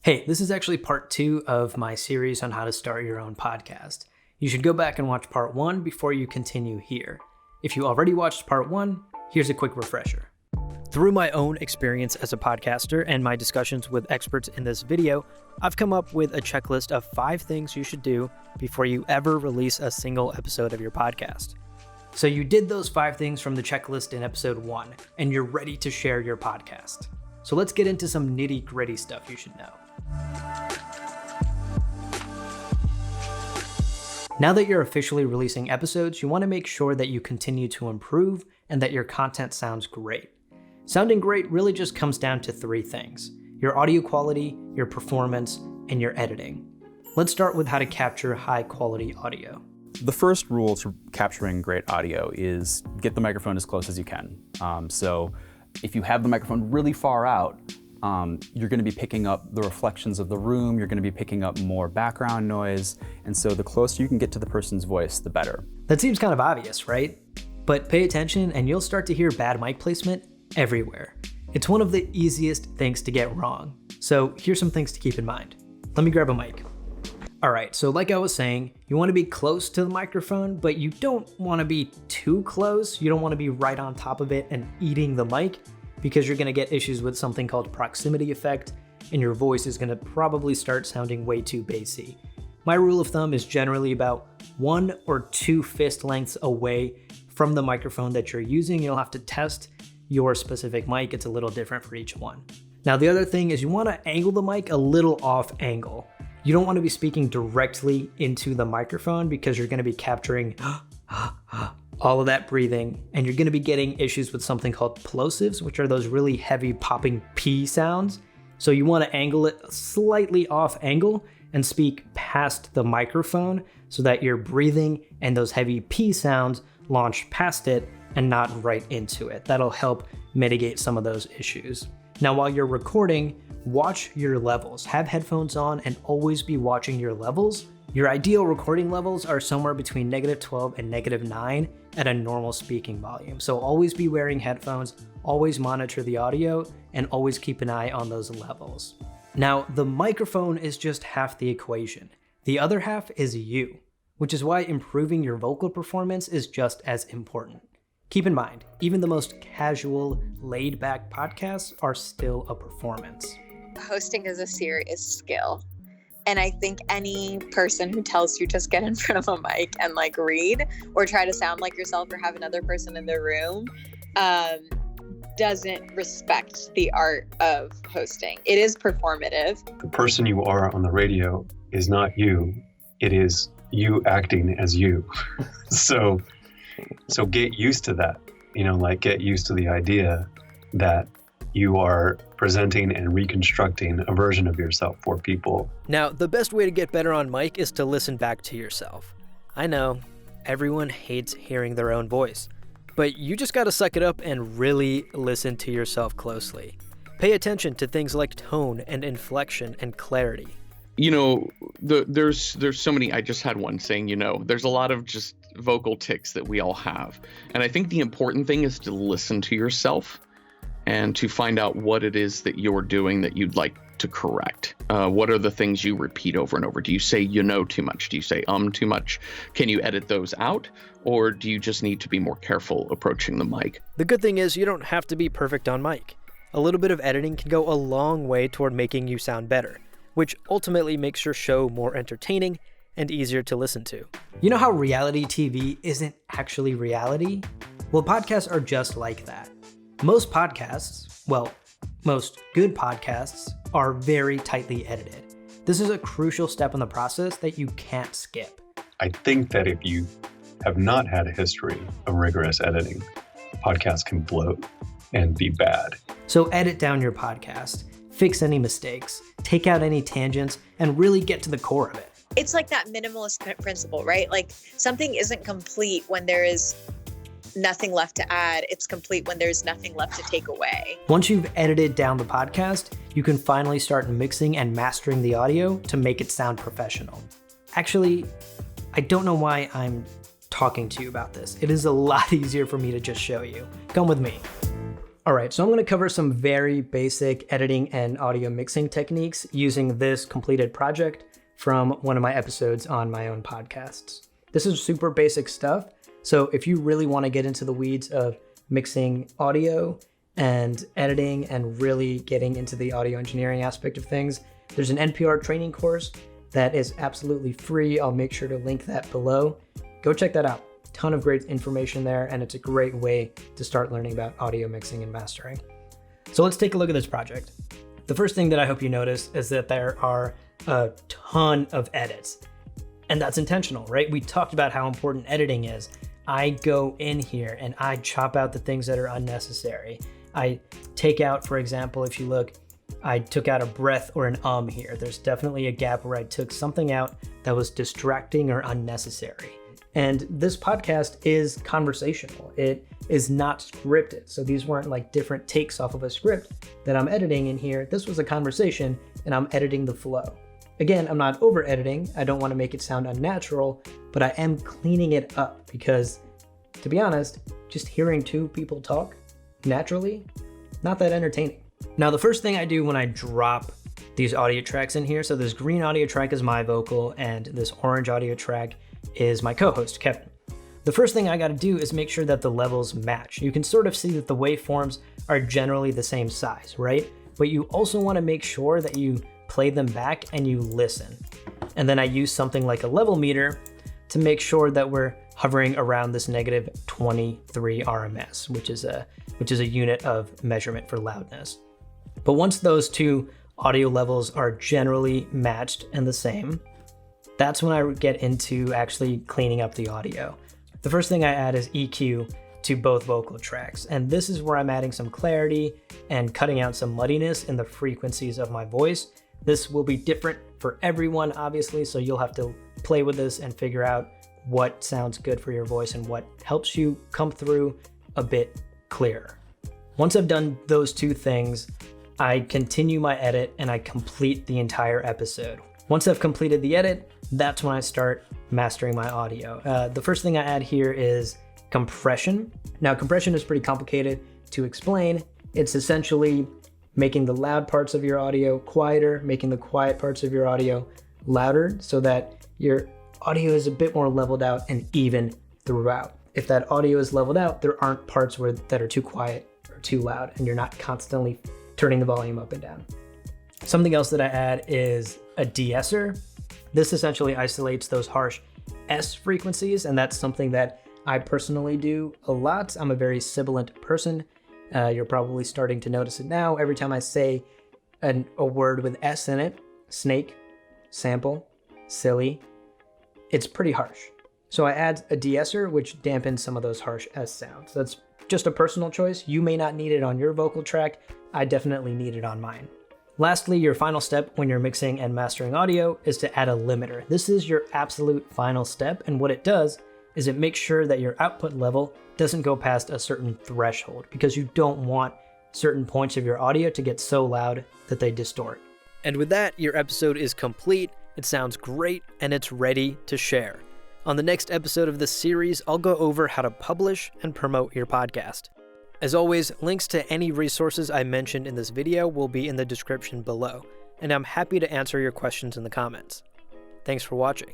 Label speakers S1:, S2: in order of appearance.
S1: Hey, this is actually part 2 of my series on how to start your own podcast. You should go back and watch part 1 before you continue here. If you already watched part 1, here's a quick refresher. Through my own experience as a podcaster and my discussions with experts in this video, I've come up with a checklist of 5 things you should do before you ever release a single episode of your podcast. So you did those 5 things from the checklist in episode 1, and you're ready to share your podcast. So let's get into some nitty-gritty stuff you should know. Now that you're officially releasing episodes, you want to make sure that you continue to improve and that your content sounds great. Sounding great really just comes down to 3 things: your audio quality, your performance, and your editing. Let's start with how to capture high-quality audio.
S2: The first rule to capturing great audio is get the microphone as close as you can. So if you have the microphone really far out, you're going to be picking up the reflections of the room, you're going to be picking up more background noise, and so the closer you can get to the person's voice, the better.
S1: That seems kind of obvious, right? But pay attention and you'll start to hear bad mic placement everywhere. It's one of the easiest things to get wrong. So here's some things to keep in mind. Let me grab a mic. Alright, so like I was saying, you want to be close to the microphone, but you don't want to be too close. You don't want to be right on top of it and eating the mic, because you're going to get issues with something called proximity effect, and your voice is going to probably start sounding way too bassy. My rule of thumb is generally about 1 or 2 fist lengths away from the microphone that you're using. You'll have to test your specific mic. It's a little different for each one. Now, the other thing is you want to angle the mic a little off angle. You don't want to be speaking directly into the microphone because you're going to be capturing all of that breathing, and you're going to be getting issues with something called plosives, which are those really heavy popping P sounds. So you want to angle it slightly off angle and speak past the microphone so that your breathing and those heavy P sounds launch past it and not right into it. That'll help mitigate some of those issues. Now, while you're recording, watch your levels. Have headphones on and always be watching your levels. Your ideal recording levels are somewhere between -12 and -9 at a normal speaking volume. So always be wearing headphones, always monitor the audio, and always keep an eye on those levels. Now, the microphone is just half the equation. The other half is you, which is why improving your vocal performance is just as important. Keep in mind, even the most casual, laid-back podcasts are still a performance.
S3: Hosting is a serious skill. And I think any person who tells you just get in front of a mic and read or try to sound like yourself or have another person in the room doesn't respect the art of hosting. It is performative.
S4: The person you are on the radio is not you. It is you acting as you. So get used to that. Get used to the idea that you are presenting and reconstructing a version of yourself for people.
S1: Now, the best way to get better on mic is to listen back to yourself. I know, everyone hates hearing their own voice, but you just gotta suck it up and really listen to yourself closely. Pay attention to things like tone and inflection and clarity.
S5: There's so many. I just had one saying, there's a lot of just vocal tics that we all have. And I think the important thing is to listen to yourself and to find out what it is that you're doing that you'd like to correct. What are the things you repeat over and over? Do you say too much? Do you say too much? Can you edit those out? Or do you just need to be more careful approaching the mic?
S1: The good thing is you don't have to be perfect on mic. A little bit of editing can go a long way toward making you sound better, which ultimately makes your show more entertaining and easier to listen to. You know how reality TV isn't actually reality? Well, podcasts are just like that. Most podcasts, most good podcasts, are very tightly edited. This is a crucial step in the process that you can't skip.
S4: I think that if you have not had a history of rigorous editing, podcasts can bloat and be bad.
S1: So edit down your podcast, fix any mistakes, take out any tangents, and really get to the core of it.
S3: It's like that minimalist principle, right? Something isn't complete when there is nothing left to add. It's complete when there's nothing left to take away.
S1: Once you've edited down the podcast, you can finally start mixing and mastering the audio to make it sound professional. Actually, I don't know why I'm talking to you about this. It is a lot easier for me to just show you. Come with me. All right, so I'm gonna cover some very basic editing and audio mixing techniques using this completed project from one of my episodes on my own podcasts. This is super basic stuff, so if you really wanna get into the weeds of mixing audio and editing and really getting into the audio engineering aspect of things, there's an NPR training course that is absolutely free. I'll make sure to link that below. Go check that out. Ton of great information there, and it's a great way to start learning about audio mixing and mastering. So let's take a look at this project. The first thing that I hope you notice is that there are a ton of edits, and that's intentional, right? We talked about how important editing is. I go in here and I chop out the things that are unnecessary. I take out, for example, if you look, I took out a breath or an here. There's definitely a gap where I took something out that was distracting or unnecessary. And this podcast is conversational. It is not scripted. So these weren't like different takes off of a script that I'm editing in here. This was a conversation and I'm editing the flow. Again, I'm not over editing. I don't want to make it sound unnatural, but I am cleaning it up because, to be honest, just hearing two people talk naturally, not that entertaining. Now, the first thing I do when I drop these audio tracks in here, so this green audio track is my vocal and this orange audio track is my co-host, Kevin. The first thing I got to do is make sure that the levels match. You can sort of see that the waveforms are generally the same size, right? But you also want to make sure that you play them back and you listen. And then I use something like a level meter to make sure that we're hovering around this negative 23 RMS, which is a unit of measurement for loudness. But once those two audio levels are generally matched and the same, that's when I get into actually cleaning up the audio. The first thing I add is EQ to both vocal tracks, and this is where I'm adding some clarity and cutting out some muddiness in the frequencies of my voice. This will be different for everyone, obviously, so you'll have to play with this and figure out what sounds good for your voice and what helps you come through a bit clearer. Once I've done those two things, I continue my edit and I complete the entire episode. Once I've completed the edit, that's when I start mastering my audio. The first thing I add here is compression. Now, compression is pretty complicated to explain. It's essentially making the loud parts of your audio quieter, making the quiet parts of your audio louder so that your audio is a bit more leveled out and even throughout. If that audio is leveled out, there aren't parts that are too quiet or too loud, and you're not constantly turning the volume up and down. Something else that I add is a de-esser. This essentially isolates those harsh S frequencies, and that's something that I personally do a lot. I'm a very sibilant person. You're probably starting to notice it now. Every time I say a word with S in it, snake, sample, silly, it's pretty harsh. So I add a de-esser, which dampens some of those harsh S sounds. That's just a personal choice. You may not need it on your vocal track. I definitely need it on mine. Lastly, your final step when you're mixing and mastering audio is to add a limiter. This is your absolute final step, and what it does is it makes sure that your output level doesn't go past a certain threshold, because you don't want certain points of your audio to get so loud that they distort. And with that, your episode is complete, it sounds great, and it's ready to share. On the next episode of this series, I'll go over how to publish and promote your podcast. As always, links to any resources I mentioned in this video will be in the description below, and I'm happy to answer your questions in the comments. Thanks for watching.